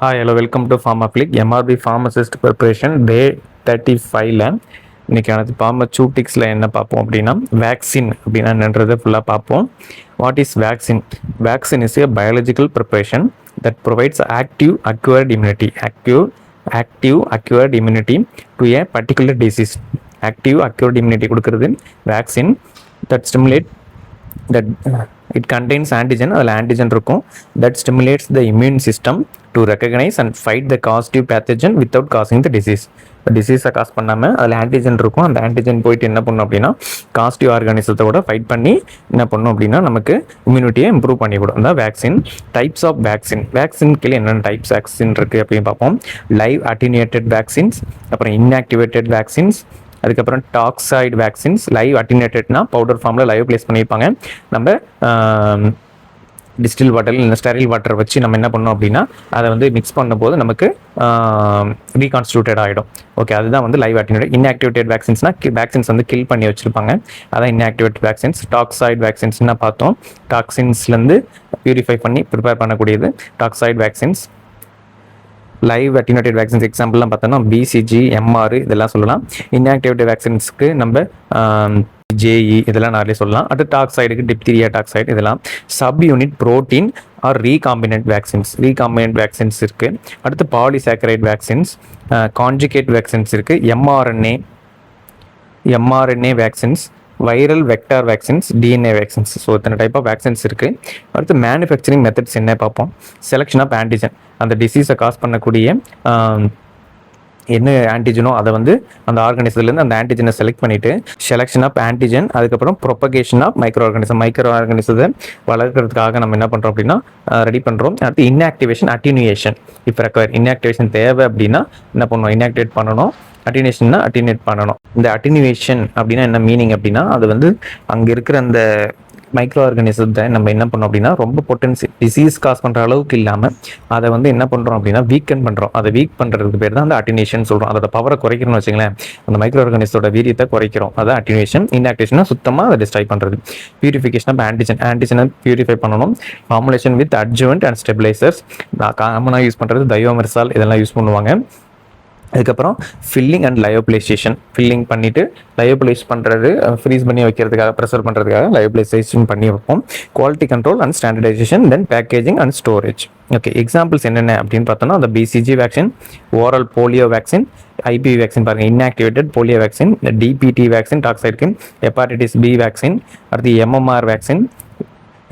Hi, hello, welcome to PharmaClick. MRB Pharmacist Preparation Day 35ல இன்னைக்கானது பார்மசூட்டிக்ஸில் என்ன பார்ப்போம் அப்படின்னா வேக்சின் அப்படின்னா என்னன்றதை ஃபுல்லாக பார்ப்போம். What is vaccine? Vaccine is a biological preparation that provides active acquired immunity to a particular disease. Active acquired immunity கொடுக்கறது vaccine. That stimulate that it contains antigen, அதில் antigen இருக்கும், that stimulates the immune system to recognize and fight the causative pathogen without causing the disease. டிசீஸை cause பண்ணாமல் அதில் antigen இருக்கும். அந்த antigen போயிட்டு என்ன பண்ணும் அப்படின்னா காஸ்டிவ் ஆர்கானிசத்தோட ஃபைட் பண்ணி என்ன பண்ணும் அப்படின்னா நமக்கு இம்யூனிட்டியை இம்ப்ரூவ் பண்ணி கொடுக்கும். தான் வேக்சின். டைப்ஸ் ஆஃப் வேக்சின் கீழே என்னென்ன டைப்ஸ் வேக்சின் இருக்குது அப்படின்னு பார்ப்போம். லைவ் அட்டினியூட்டட் வேக்சின்ஸ், அப்புறம் இன்ஆக்டிவேட்டட் வேக்சின்ஸ், அதுக்கப்புறம் டாக்ஸைடு வேக்சின்ஸ். லைவ் அட்டினேட்டட்னா பவுடர் ஃபார்மில் லைவ் ப்ளேஸ் பண்ணியிருப்பாங்க. நம்ம டிஸ்டில் வாட்டர் இல்லை ஸ்டெரில் வாட்டர் வச்சு நம்ம என்ன பண்ணோம் அப்படின்னா அதை வந்து மிக்ஸ் பண்ணும்போது நமக்கு ரீகான்ஸ்டியூட்டட் ஆகிடும். ஓகே, அதுதான் வந்து லைவ் அட்டினேட்டட். இன்ஆக்டிவேட்டட் வேக்சின்ஸ்னால் வேக்சின்ஸ் வந்து கில் பண்ணி வச்சுருப்பாங்க, அதான் இன்ஆக்டிவேட்டட் வேக்சின்ஸ். டாக்ஸைடு வேக்சின்ஸ்னால் பார்த்தோம், டாக்ஸின்ஸ்லேருந்து பியூரிஃபை பண்ணி ப்ரிப்பேர் பண்ணக்கூடியது டாக்ஸைடு வேக்சின்ஸ். லைவ் அட்டினேட்டட் வேக்சின்ஸ் எக்ஸாம்பிள்லாம் பார்த்தோம்னா பிசிஜி, எம்ஆர் இதெல்லாம் சொல்லலாம். இன்ஆக்டிவேட்டட் வேக்சின்ஸ்க்கு நம்ம ஜேஇ இதெல்லாம் நிறைய சொல்லலாம். அடுத்து டாக்ஸைடுக்கு டிப்தீரியா டாக்ஸைடு இதெல்லாம். Sub unit protein or recombinant vaccines இருக்குது. அடுத்து பாலிசாக்கரைட் வேக்சின்ஸ், கான்ஜுகேட் வேக்சின்ஸ் இருக்குது. MRNA vaccines, viral vector vaccines, DNA vaccines. So இத்தனை டைப் ஆஃப் வேக்சின்ஸ் இருக்குது. அடுத்து மேனுஃபேக்சரிங் மெத்தட்ஸ் என்ன பார்ப்போம். செலெக்ஷன் ஆஃப் ஆன்டிஜன், அந்த டிசீஸை காஸ் பண்ணக்கூடிய என்ன ஆன்டிஜனோ அதை வந்து அந்த ஆர்கானிசத்துலேருந்து அந்த ஆன்டிஜனை செலக்ட் பண்ணிவிட்டு செலெக்ஷன் ஆஃப் ஆன்டிஜன், அதுக்கப்புறம் ப்ரொபகேஷன் ஆஃப் மைக்ரோ ஆர்கானிசத்தை வளர்க்குறதுக்காக நம்ம என்ன பண்ணுறோம் அப்படின்னா ரெடி பண்ணுறோம். அடுத்து இன்ஆக்டிவேஷன், அட்டினியூஷன். இப்போ ரெக்வயர் இன்ஆக்டிவேஷன் தேவை அப்படின்னா என்ன பண்ணணும், இன்ஆக்டிவேட் பண்ணணும். அட்டினேஷன்னா அட்டினேட் பண்ணணும். இந்த அட்டினியூஷன் அப்படின்னா என்ன மீனிங் அப்படின்னா அது வந்து அங்கே இருக்கிற அந்த மைக்ரோ ஆர்கானிசத்தை நம்ம என்ன பண்ணோம் அப்படின்னா ரொம்ப பொட்டன்சி டிசீஸ் காஸ் பண்ணுற அளவுக்கு இல்லாமல் அதை வந்து என்ன பண்ணுறோம் அப்படின்னா வீக்கன் பண்ணுறோம். அதை வீக் பண்ணுறதுக்கு பேர் தான் அந்த அட்டினேஷன் சொல்கிறோம். அதோட பவரை குறைக்கணும்னு வச்சுங்களேன், அந்த மைக்ரோ ஆர்கானிசத்தோட வீரியத்தை குறைக்கிறோம், அதான் அட்டினேஷன். இன்ஆக்டிவேஷனா சுத்தமாக அதை டிஸ்ட்ராய் பண்ணுறது. பியூரிஃபிகேஷன் ஆஃப் ஆன்டிஜனை பியூரிஃபை பண்ணணும். Formulation with adjuvant and stabilisers, காமனாக யூஸ் பண்ணுறது தயோமெர்சால் இதெல்லாம் யூஸ் பண்ணுவாங்க. அதுக்கப்புறம் ஃபில்லிங் அண்ட் லயோபிளைசேஷன். ஃபில்லிங் பண்ணிவிட்டு லயோபிளைஸ் பண்ணுறது, ஃப்ரீஸ் பண்ணி வைக்கிறதுக்காக, ப்ரெஷர் பண்ணுறதுக்காக லயோபிளைசேஷன் பண்ணி வைப்போம். Quality control and standardization, then packaging and storage. Okay, examples என்னென்ன அப்படின்னு பார்த்தோன்னா அந்த BCG vaccine, oral polio vaccine, IPV vaccine பாருங்கள், inactivated polio vaccine, DPT vaccine டாக்ஸைடுக்கு, ஹெப்பாட்டிட்டிஸ் பி வேக்சின், அடுத்து MMR vaccine,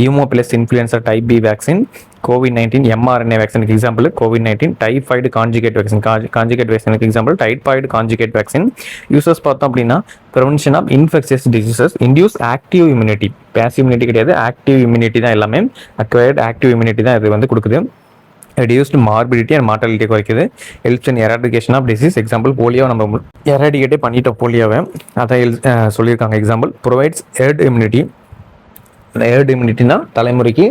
haemophilus influenza type B vaccine, கோவிட்-19 mRNA வேக்சினுக்கு example கோவிட்-19, டைஃபாய்டு கான்ஜுகேட் வேக்சின், கான்ஜுகேட் வேக்சினுக்கு example typhoid conjugate vaccine. Uses பார்த்தோம் அப்படின்னா prevention of infectious diseases, induce active immunity, passive immunity கிடையாது, active immunity தான் எல்லாமே. அக்வயர்ட் ஆக்டிவ் இம்யூனிட்டி தான் இது வந்து கொடுக்குது. ரெடியூஸ்டு மார்பிலிட்டி அண்ட் மார்டாலிட்டி குறைக்குது. Helps in eradication of disease, example polio நம்ம எராடிகேட்டே பண்ணிட்டோம் போலியோவை, அதான் சொல்லியிருக்காங்க. Example provides herd immunity. Herd இம்யூனிட்டினா தலைமுறைக்கு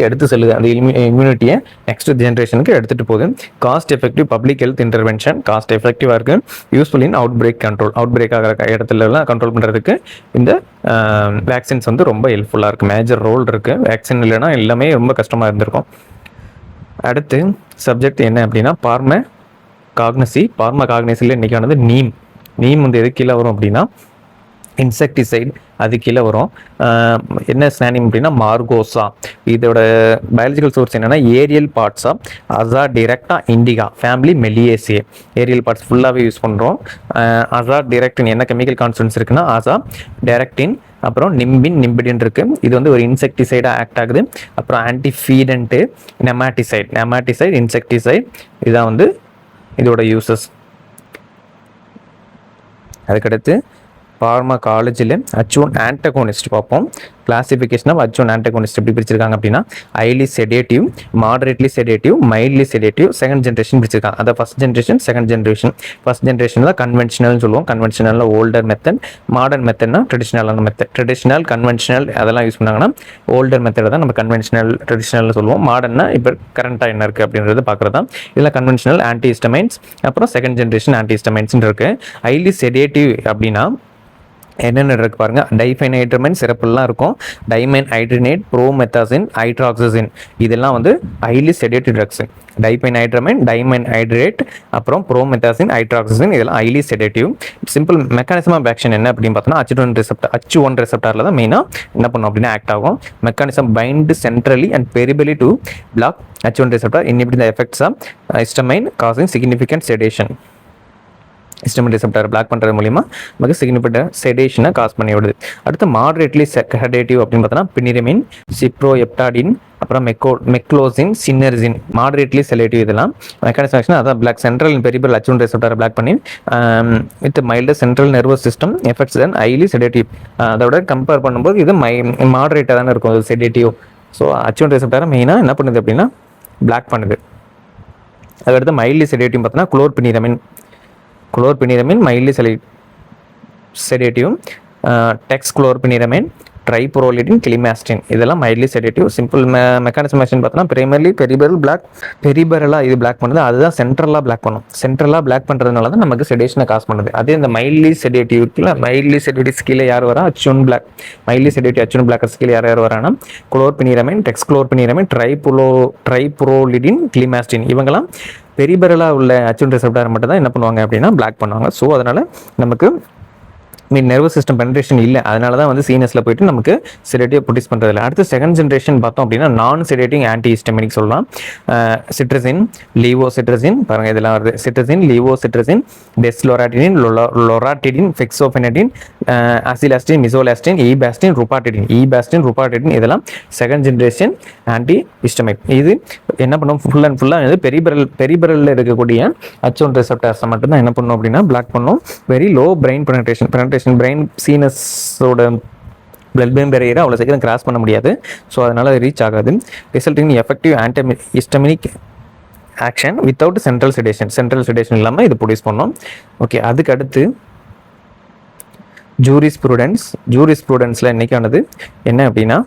எடுத்து செல்லுது, அந்த இம்யூனிட்டியை நெக்ஸ்ட் ஜென்ரேஷனுக்கு எடுத்துகிட்டு போகுது. Cost effective public health intervention, cost எஃபெக்டிவாக இருக்குது. Useful in outbreak control, outbreak ஆகிற இடத்துலலாம் கண்ட்ரோல் பண்ணுறதுக்கு இந்த வேக்சின்ஸ் வந்து ரொம்ப ஹெல்ப்ஃபுல்லாக இருக்குது. மேஜர் ரோல் இருக்குது. வேக்சின் இல்லைனா எல்லாமே ரொம்ப கஷ்டமாக இருந்திருக்கும். அடுத்து சப்ஜெக்ட் என்ன அப்படின்னா பார்மகாக்னசியில் இன்றைக்கானது நீம் வந்து எது கீழே வரும் அப்படின்னா இன்செக்டிசைட், அது கீழே வரும். என்ன ஸ்னானிம் அப்படின்னா மார்கோசா. இதோட பயாலஜிக்கல் சோர்ஸ் என்னென்னா ஏரியல் பார்ட்ஸாக Azadirachta indica family Meliaceae. Aerial parts ஃபுல்லாகவே யூஸ் பண்ணுறோம். அசா டிரெக்டின் என்ன கெமிக்கல் கான்ஸ்டன்ஸ் இருக்குன்னா அசா டெரக்டின், அப்புறம் நிம்பிடின் இருக்குது. இது வந்து ஒரு இன்செக்டிசைடாக ஆக்ட் ஆகுது. அப்புறம் ஆன்டிஃபீடன்ட்டு, நெமாட்டிசைட், இன்செக்டிசைட், இதுதான் வந்து இதோட யூசஸ். அதுக்கடுத்து பார்மகாலஜியில் அச்சோன் ஆன்டகோனிஸ்ட் பார்ப்போம். கிளாசிஃபிகேஷன் ஆஃப் அச்சோன் ஆன்டகோனிஸ்ட் எப்படி பிரிச்சிருக்காங்க அப்படின்னா highly sedative, moderately sedative, mildly sedative, second generation பிரிச்சிருக்காங்க. அதை first generation, second generation. First ஜென்ரேஷனில் கன்வென்ஷனல்னு சொல்லுவோம். கன்வென்ஷனலில் ஓல்டர் மெத்தட், மாடர்ன் மெத்தட்னா ட்ரெடிஷ்னலான மெத்தட். ட்ரெடிஷ்னல், கன்வென்ஷனல் அதெல்லாம் யூஸ் பண்ணாங்கன்னா ஓல்டர் மெத்தடை தான் நம்ம ட்ரெடிஷ்னல்னு சொல்லுவோம். மாடர்னா இப்போ கரண்ட்டாக என்ன இருக்குது அப்படின்றது பார்க்குறது தான். இதில் கன்வென்ஷனல் ஆன்டிஹிஸ்டமைன்ஸ், அப்புறம் செகண்ட் ஜென்ரேஷன் ஆன்டிஹிஸ்டமைன்ஸ்னு இருக்குது. ஹைலி செடேட்டிவ் அப்படின்னா என்னென்ன ட்ரக் பாருங்கள், டைஃபைனைட்ரமைன் சிறப்புலாம் இருக்கும், டைமைன் ஹைட்ரினேட், ப்ரோமெத்தாசின், ஹைட்ராக்சிசின், இதெல்லாம் வந்து highly sedative drugs. Diphenhydramine, dimenhydrinate, அப்புறம் ப்ரோமெத்தாசின், ஹைட்ராக்சிசின், இதெல்லாம் highly sedative. Simple mechanism of action என்ன அப்படின்னு பார்த்தோன்னா, H1 ரெசெப்டாரில் தான் மெயினாக என்ன பண்ணும் அப்படின்னா ஆக்ட் ஆகும். Mechanism bind centrally and peripherally to block H1 receptor, inhibit the effects of histamine causing significant sedation. Histamine receptor block பண்ணுறது மூலிமா நமக்கு சிக்னிஃபிகண்ட் செடேஷனை காஸ் பண்ணி விடுது. அடுத்து மாடரேட்லி செடேட்டிவ் அப்படின்னு பார்த்தோன்னா பினிரமின், சிப்ரோஎப்டாடின், அப்புறம் மெக்லோசின், சின்னர்ஜின், மாடரேட்லி செலேட்டிவ். இதெல்லாம் மெக்கானிசம் ஆக்ஷன் அதான் பிளாக் சென்ட்ரல் பெரிபல் H1 ரெசெப்டாரை பிளாக் பண்ணி with mild central nervous system effects then highly sedative. அதோட கம்பேர் பண்ணும்போது இது மாடரேட்டாக தானே இருக்கும் அது செடேட்டிவ். ஸோ H1 ரெசெப்டாரை மெயினாக என்ன பண்ணுது அப்படின்னா பிளாக் பண்ணுது. அதுக்கடுத்து மைல்ட்லி செடேட்டிவ் பார்த்தோன்னா குளோர்பினிரமின் மைல்ட்லி செடேட்டிவ், டெக்ஸ்குளோர்பினிரமின், ட்ரைப்ரோலிடின், கிளிமாஸ்டின், இதெல்லாம் mildly sedative. Simple mechanism action பார்த்தோன்னா பிரைமர்லி பெரிபரலாக இது பிளாக் பண்ணுது, அதுதான் சென்ட்ரலாக பிளாக் பண்ணும். சென்ட்ரலாக பிளாக் பண்ணுறதுனால தான் நமக்கு செடேஷனை காஸ் பண்ணுது. அதே இந்த மைல்ட்லி செடேட்டிவ் கீழே யார் வரா, H1 black, mildly sedative H1 blockers கீழே யார் வரானா குளோர்பினிரமின், டெக்ஸ்குளோர்பினிரமின், ட்ரைப்ரோலிடின், கிளிமாஸ்டின், இவங்கெல்லாம் பெரிபரலாக உள்ள H1 ரெசெப்டார் மட்டும் தான் என்ன பண்ணுவாங்க அப்படின்னா பிளாக் பண்ணுவாங்க. ஸோ அதனால் நமக்கு நர்வஸ் சிஸ்டம் பெனட்ரேஷன் இல்லை, அதனால தான் வந்து சீனஸில் போயிட்டு நமக்கு செடேட்டிவ் ப்ரொடியூஸ் பண்ணுறதில்ல. அடுத்து செகண்ட் ஜென்ரேஷன் பார்த்தோம் அப்படின்னா நான் செடேட்டிங் ஆன்டி ஹிஸ்டமினிக் சொல்லலாம். சிட்ரசின், லீவோசிட்ரசின், பாருங்கள் இதெல்லாம் வருது, சிட்ரசின், லீவோசிட்ரசின், டெஸ்லோராட்டிடின், லொராட்டிடின், ஃபெக்ஸோஃபெனடின், அசிலாஸ்டின், மிசோலாஸ்டின், ஈபாஸ்டின், ருபாட்டிடின், இதெல்லாம் செகண்ட் ஜென்ரேஷன் ஆன்டி ஹிஸ்டமிக். இது என்ன பண்ணும், ஃபுல் அண்ட் ஃபுல்லாக வந்து பெரிபரலில் இருக்கக்கூடிய H1 ரெசெப்டார்ஸை மட்டும்தான் என்ன பண்ணும் அப்படின்னா பிளாக் பண்ணும். Very low brain penetration brain சீனஸோட பிளட் பிரெயின் பேரியரை அவ்வளோ சீக்கிரம் கிராஸ் பண்ண முடியாது. ஸோ அதனால் அது ரீச் ஆகாது. Resulting effective antihistaminic action without central sedation இல்லாமல் இது ப்ரொடியூஸ் பண்ணோம். ஓகே, அதுக்கு அடுத்து ஜூரிஸ்ப்ரூடன்ஸில் இன்னைக்கானது என்ன அப்படின்னா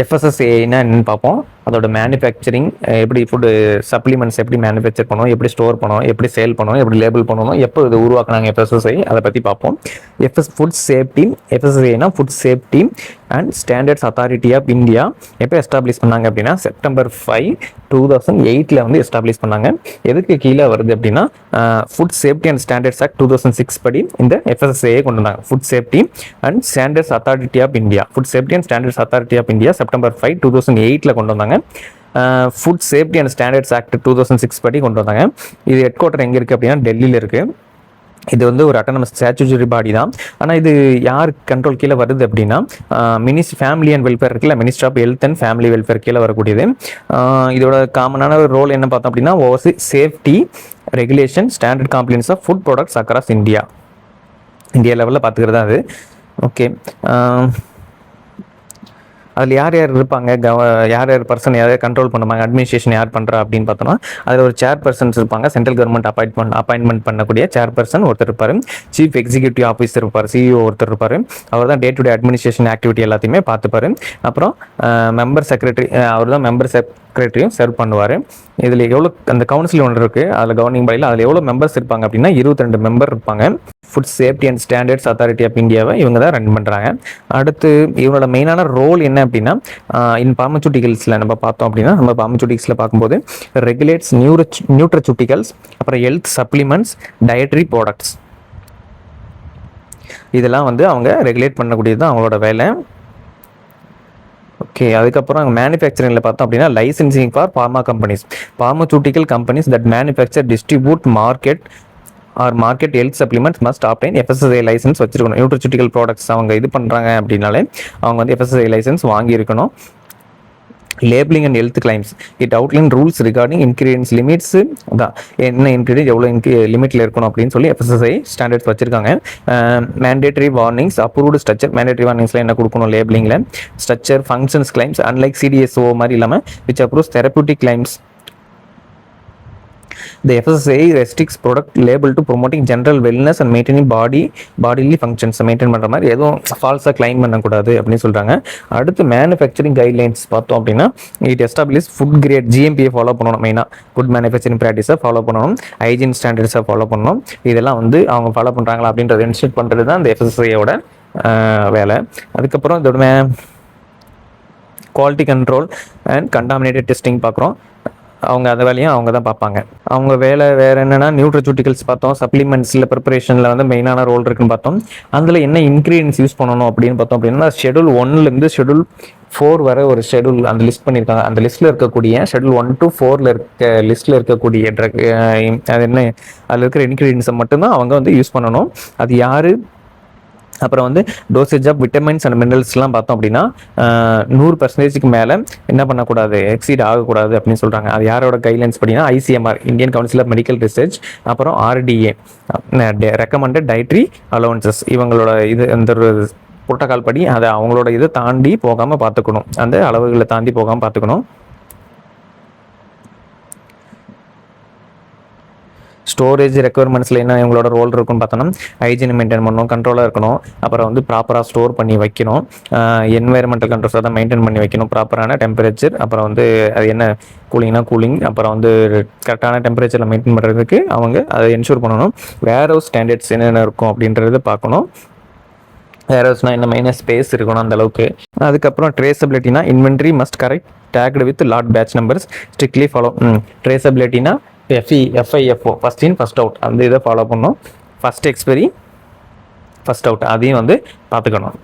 FSSAIனா என்னன்னு பார்ப்போம். அதோட மேனுஃபேக்சரிங், எப்படி ஃபுட்டு சப்ளிமெண்ட்ஸ் எப்படி மேனுஃபேக்சர் பண்ணணும், எப்படி ஸ்டோர் பண்ணணும், எப்படி சேல் பண்ணணும், எப்படி லேபிள் பண்ணணும், எப்போ இது உருவாக்குனாங்க FSSAI, அதை பற்றி பார்ப்போம். ஃபுட் சேஃப்டி, FSSAIனா food safety and standards authority of India எப்போ எஸ்டாப்ளிஷ் பண்ணாங்க அப்படின்னா September 5, 2008 வந்து எஸ்டாப்ளிஷ் பண்ணாங்க. எதுக்கு கீழே வருது அப்படின்னா food safety and standards act 2006 படி இந்த FSSAI கொண்டு வந்தாங்க. Food safety and standards authority of India, food safety and standards authority of India September 5, 2008 கொண்டு வந்தாங்க. Food safety and standards act 2006 படி கொண்டு வந்தாங்க. இது ஹெட் குவார்ட்டர் எங்கே இருக்குது அப்படின்னா டெல்லியில் இருக்குது. இது வந்து ஒரு அட்டானமஸ் ஸ்டாச்சுட்டரி பாடி தான். ஆனால் இது யார் கண்ட்ரோல் கீழே வருது அப்படின்னா ஃபேமிலி அண்ட் வெல்ஃபேர் இருக்குல்ல, ministry of health and family welfare கீழே வரக்கூடியது. இதோட காமனான ரோல் என்ன பார்த்தோம் அப்படின்னா safety, regulation, standard complaints of food products across India லெவலில் பார்த்துக்கிறது தான் அது. ஓகே, அதில் யார் இருப்பாங்க, யார் பர்சன் யார் கண்ட்ரோல் பண்ணுவாங்க, அட்மினிஸ்ட்ரேஷன் யார் பண்ணுறா அப்படின்னு பார்த்தோம்னா அதில் ஒரு சேர்பர்சன்ஸ் இருப்பாங்க. சென்ட்ரல் கவர்மெண்ட் அப்பாயின்மெண்ட் பண்ணக்கூடிய சேர்பர்சன் ஒருத்தர் இருப்பார். சீஃப் எக்ஸிக்யூட்டிவ் ஆஃபீஸர் இருப்பார், CEO ஒருத்தர் இருப்பார். அவர் தான் day to day administration activity எல்லாத்தையுமே பார்த்துப்பார். அப்புறம் மெம்பர் செக்ரட்டரி, அவர் தான் மெம்பர் செக்ரட்டரியும் சர்வ் பண்ணுவார். இதில் எவ்வளோ அந்த கவுன்சில் ஒன்று இருக்குது, அதில் கவர்னிங் பாடியில் அதில் எவ்வளோ மெம்பர்ஸ் இருப்பாங்க அப்படின்னா 22 மெம்பர் இருப்பாங்க. Food safety and standards authority of இந்தியாவை இவங்க தான் ரன் பண்ணுறாங்க. அடுத்து இவங்களோட மெயினான ரோல் என்ன அப்படின்னா இன் பார்மசூட்டிகல்ஸில் நம்ம பார்த்தோம் அப்படின்னா நம்ம பார்மசூட்டிகல்ஸில் பார்க்கும்போது ரெகுலேட்ஸ் நியூட்ரசூட்டிகல்ஸ், அப்புறம் ஹெல்த் சப்ளிமெண்ட்ஸ், டயட்ரி ப்ராடக்ட்ஸ், இதெல்லாம் வந்து அவங்க ரெகுலேட் பண்ணக்கூடியது தான் அவங்களோட வேலை. ஓகே, அதுக்கப்புறம் மேனுஃபேக்சரிங்கில் பார்த்தோம் அப்படின்னா licensing for pharmaceutical companies that manufacture, distribute, market health supplements must obtain FSSAI licence வச்சிருக்கணும். நியூட்ரிசூட்டிக்கல் ப்ராடக்ட்ஸ் அவங்க இது பண்ணுறாங்க அப்படின்னாலே அவங்க வந்து FSSAI லைசன்ஸ் வாங்கியிருக்கணும். Labelling and health claims, it outline rules regarding ingredients limits, அதான் என்ன இன்கிரீடியன்ட் எவ்வளோ லிமிட்டில் இருக்கணும் அப்படின்னு சொல்லி FSSAI ஸ்டாண்டர்ட்ஸ் வச்சிருக்காங்க. Mandatory warnings, approved structure, mandatory வார்னிங்ஸில் என்ன கொடுக்கணும் லேபிளிங்கில், structure, functions claims, unlike CDSO மாதிரி இல்லாமல் which approves therapeutic claims, The FSSAI restricts product label to promoting general wellness and maintaining bodily functions maintain பண்ணுற மாதிரி எதுவும் ஃபால்ஸாக கிளைம் பண்ணக்கூடாது அப்படின்னு சொல்கிறாங்க. அடுத்து மேனுஃபேக்சரிங் கைட்லைன்ஸ் பார்த்தோம் அப்படின்னா இட் எஸ்டாப்ளிஷ் ஃபுட் கிரேட் ஜிஎம்பியை ஃபாலோ பண்ணணும். மெயினாக குட் மேனுஃபேக்சரிங் ப்ராக்டிஸை ஃபாலோ பண்ணணும், ஹைஜீன் ஸ்டாண்டர்ட்ஸை ஃபாலோ பண்ணணும். இதெல்லாம் வந்து அவங்க ஃபாலோ பண்ணுறாங்களா அப்படின்றத இன்ஸ்டியூட் பண்ணுறது தான் இந்த FSSAIயோட வேலை. அதுக்கப்புறம் இதோட quality control and contaminated testing பார்க்குறோம். அவங்க அந்த வேலையும் அவங்க தான் பார்ப்பாங்க. அவங்க வேலை வேறு என்னென்னா நியூட்ரசூட்டிகல்ஸ் பார்த்தோம், சப்ளிமெண்ட்ஸில் ப்ரிப்பரேஷனில் வந்து மெயினான ரோல் இருக்குன்னு பார்த்தோம். அதில் என்ன இன்க்ரீடியன்ஸ் யூஸ் பண்ணணும் அப்படின்னு பார்த்தோம் அப்படின்னா ஷெடியூல் 1லேருந்து ஷெடியூல் 4 வரை ஒரு ஷெடியூல் அந்த லிஸ்ட் பண்ணியிருக்காங்க. அந்த லிஸ்ட்டில் இருக்கக்கூடிய ஷெடியூல் 1 to 4 இருக்க லிஸ்ட்டில் இருக்கக்கூடிய ட்ரக் அது என்ன அதில் இருக்கிற இன்க்ரீடியன்ஸை மட்டும்தான் அவங்க வந்து யூஸ் பண்ணணும். அது யார்? அப்புறம் வந்து டோசேஜ் ஆஃப் விட்டமின்ஸ் அண்ட் மினரல்ஸ்லாம் பார்த்தோம் அப்படின்னா 100% மேலே என்ன பண்ணக்கூடாது, எக்ஸீட் ஆகக்கூடாது அப்படின்னு சொல்கிறாங்க. அது யாரோட கைட்லைன்ஸ் படினா ICMR, Indian council of medical research, அப்புறம் RDA ரெக்கமெண்டட் டயட்ரி அலவன்சஸ், இவங்களோட இது இந்த புரோட்டோகால் படி அதை அவங்களோட இதை தாண்டி போகாமல் பார்த்துக்கணும், அந்த அளவுகளை தாண்டி போகாமல் பார்த்துக்கணும். ஸ்டோரேஜ் ரெக்குவயர்மெண்ட்ஸில் என்ன இவங்களோட ரோல் இருக்குன்னு பார்த்தோன்னா ஹைஜீனை மெயின்டைன் பண்ணணும், கண்ட்ரோலாக இருக்கணும், அப்புறம் வந்து ப்ராப்பராக ஸ்டோர் பண்ணி வைக்கணும், என்வைரன்மெண்டல் கண்ட்ரோல்ஸ் அதை மெயின்டைன் பண்ணி வைக்கணும், ப்ராப்பரான டெம்பரேச்சர், அப்புறம் வந்து அது என்ன கூலிங்னா கூலிங், அப்புறம் வந்து கரெக்டான டெம்பரேச்சரில் மெயின்டைன் பண்ணுறதுக்கு அவங்க அதை என்ஷூர் பண்ணணும். வேர் ஹவுஸ் ஸ்டாண்டர்ட்ஸ் என்னென்ன இருக்கும் அப்படின்றத பார்க்கணும். வேர் ஹவுஸ்னால் என்ன மெயினாக ஸ்பேஸ் இருக்கணும் அந்த அளவுக்கு. அதுக்கப்புறம் ட்ரேசபிலிட்டினா inventory must correct tagged with lot batch numbers strictly follow. ட்ரேசபிலிட்டினா FIFO first in first out அந்த இதை ஃபாலோ பண்ணணும். ஃபஸ்ட் எக்ஸ்பெரி ஃபஸ்ட் அவுட் அதையும் வந்து பார்த்துக்கணும்.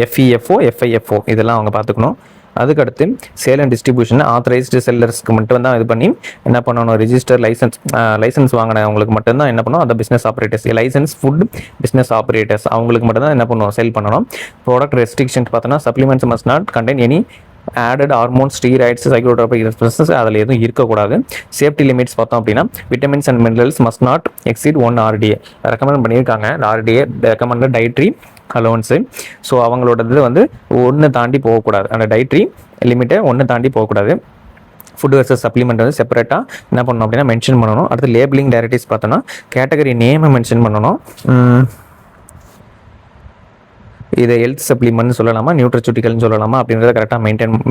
FIFO இதெல்லாம் அவங்க பார்த்துக்கணும். அதுக்கடுத்து சேல் அண்ட் டிஸ்ட்ரிபியூஷன் ஆத்தரைஸ்டு செல்லர்ஸ்க்கு மட்டும் தான் இது பண்ணி என்ன பண்ணணும், ரிஜிஸ்டர் லைசன்ஸ் வாங்கினவங்களுக்கு மட்டும்தான் என்ன பண்ணணும், அந்த business operators licence food business operators அவங்களுக்கு மட்டும் தான் என்ன பண்ணணும், சேல் பண்ணணும். ப்ராடக்ட் ரெஸ்ட்ரிக்ஷன் பார்த்தோன்னா supplements must not contain any added hormones, steroids, psychotropic substances அதில் எதுவும் இருக்கக்கூடாது. சேஃப்டி லிமிட்ஸ் பார்த்தோம் அப்படின்னா vitamins and minerals must not exceed 1 RDA recommend பண்ணியிருக்காங்க. இந்த RDA recommended dietary allowance. So அவங்களோட இது வந்து 1 தாண்டி போகக்கூடாது, அந்த டயட்ரி லிமிட்டை 1 தாண்டி போகக்கூடாது. ஃபுட் வர்சஸ் சப்ளிமெண்ட் வந்து செப்பரேட்டாக என்ன பண்ணணும் அப்படின்னா மென்ஷன் பண்ணணும். அடுத்து லேபிளிங் டைரக்டிவ்ஸ் பார்த்தோன்னா கேட்டகரி நேமை மென்ஷன் பண்ணணும். இதை ஹெல்த் சப்ளிமெண்ட் சொல்லலாமா, நியூட்ரசூட்டிக்கல்னு சொல்லலாமா அப்படின்றத கரெக்டாக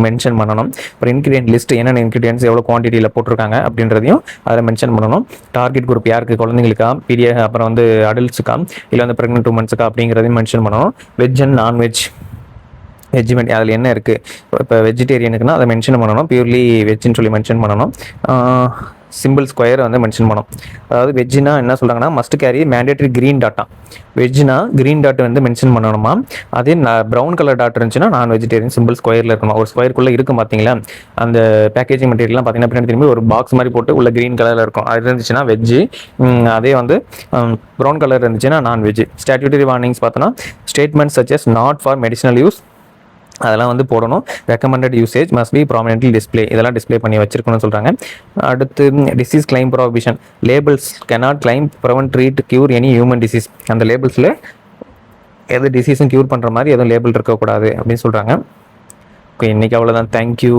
மென்ஷன் பண்ணணும். அப்புறம் இன்க்ரீடியன்ட் லிஸ்ட் என்னென்ன இன்க்ரீடியன்ஸ் எவ்வளோ குவான்டிட்டியில் போட்டிருக்காங்க அப்படின்றதையும் அதை மென்ஷன் பண்ணணும். டார்கெட் குரூப் யாருக்கு, குழந்தைங்களுக்கா, அப்புறம் வந்து அடல்ட்ஸுக்கா, இல்லை வந்து ப்ரெக்னென்ட் உமன்ஸுக்கா அப்படிங்கிறதையும் மென்ஷன் பண்ணணும். வெஜ் அண்ட் நான்வெஜ் வெஜ்மெண்ட் அதில் என்ன இருக்குது, இப்போ வெஜிடேரியனுக்குன்னா அதை மென்ஷன் பண்ணணும், பியூர்லி வெஜ்ஜுன்னு சொல்லி மென்ஷன் பண்ணணும். சிம்பிள் ஸ்கொயர் வந்து மென்ஷன் பண்ணோம். அதாவது வெஜ்ஜுனா என்ன சொல்கிறாங்கன்னா மஸ்ட் கேரி மேண்டேட்டரி க்ரீன் டாட்டா. வெஜ்னா க்ரீன் டாட் வந்து மென்ஷன் பண்ணணுமா. அதே ப்ரௌன் கலர் டாட் இருந்துச்சுன்னா நான் வெஜிடேரியன் சிம்பிள் ஸ்கொயரில் இருக்கணும். ஒரு ஸ்கொயருக்குள்ளே இருக்கும் பார்த்தீங்களா, அந்த பேக்கேஜிங் மெட்டீரியல்லாம் பார்த்தீங்கன்னா பின்னாடி திரும்பி ஒரு பாக்ஸ் மாதிரி போட்டு உள்ள க்ரீன் கலரில் இருக்கும். அது இருந்துச்சுன்னா வெஜ்ஜு. அதே வந்து ப்ரௌன் கலர் இருந்துச்சுன்னா நான் வெஜ்ஜு. ஸ்டாட்யூட்டரி வார்னிங்ஸ் பார்த்தோன்னா statements such as not for medicinal use அதெல்லாம் வந்து போடணும். Recommended usage must be prominently display இதெல்லாம் டிஸ்பிளே பண்ணி வச்சிருக்கணும்னு சொல்கிறாங்க. அடுத்து disease claim prohibition labels cannot claim prevent treat cure any human disease. அந்த லேபிள்ஸில் எது டிசீஸும் க்யூர் பண்ணுற மாதிரி எதுவும் லேபிள் இருக்கக்கூடாது அப்படின்னு சொல்கிறாங்க. ஓகே, இன்றைக்கி அவ்வளோதான். தேங்க்யூ.